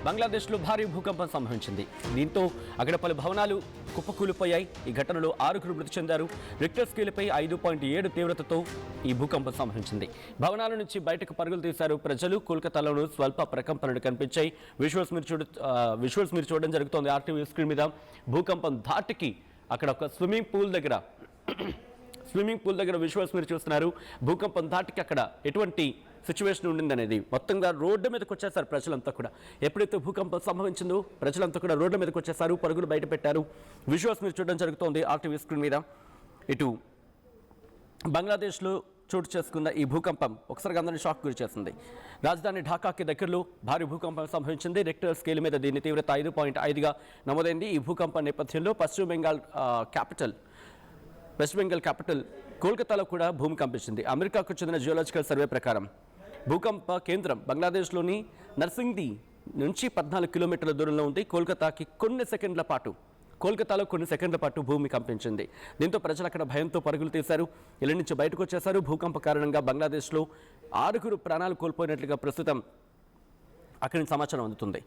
బంగ్లాదేశ్లో భారీ భూకంపం సంభవించింది. దీంతో అక్కడ పలు భవనాలు కుప్పకూలిపోయాయి. ఈ ఘటనలో 6 మృతి చెందారు. రిక్టర్ స్కేలుపై 5.7 తీవ్రతతో ఈ భూకంపం సంభవించింది. భవనాల నుంచి బయటకు పరుగులు తీశారు ప్రజలు. కోల్కతాలోనూ స్వల్ప ప్రకంపనలు కనిపించాయి. విజువల్స్ మీరు చూడడం జరుగుతోంది ఆర్టీవీ స్క్రీన్ మీద. భూకంపం ధాటికి అక్కడ ఒక స్విమ్మింగ్ పూల్ దగ్గర విజువల్స్ మీరు చూస్తున్నారు. భూకంపం ధాటికి అక్కడ ఎటువంటి సిచ్యువేషన్ ఉండింది అనేది మొత్తంగా రోడ్డు మీదకి వచ్చేసారు ప్రజలంతా కూడా. ఎప్పుడైతే భూకంపం సంభవించిందో ప్రజలంతా కూడా రోడ్ల మీదకి వచ్చేసారు, పరుగులు బయట పెట్టారు. విజువల్స్ మీరు చూడడం జరుగుతోంది ఆర్టీవీ స్క్రీన్ మీద. ఇటు బంగ్లాదేశ్లో చోటు చేసుకున్న ఈ భూకంపం ఒకసారిగా అందరినీ షాక్ గురి చేసింది. రాజధాని ఢాకాకి దగ్గరలో భారీ భూకంపం సంభవించింది. రిక్టర్ స్కేల్ మీద దీని తీవ్రత 5.5గా నమోదైంది. ఈ భూకంపం నేపథ్యంలో వెస్ట్ బెంగాల్ క్యాపిటల్ కోల్కతాలో కూడా భూమి కంపించింది. అమెరికాకు చెందిన జియోలాజికల్ సర్వే ప్రకారం భూకంప కేంద్రం బంగ్లాదేశ్లోని నర్సింగ్ది నుంచి 14 కిలోమీటర్ల దూరంలో ఉంది. కోల్కతాలో కొన్ని సెకండ్ల పాటు భూమి కంపించింది. దీంతో ప్రజలు అక్కడ భయంతో పరుగులు తీశారు, ఇళ్ల నుంచి బయటకు వచ్చేశారు. భూకంప కారణంగా బంగ్లాదేశ్లో 6 ప్రాణాలు కోల్పోయినట్లుగా ప్రస్తుతం అక్కడి నుంచి సమాచారం అందుతుంది.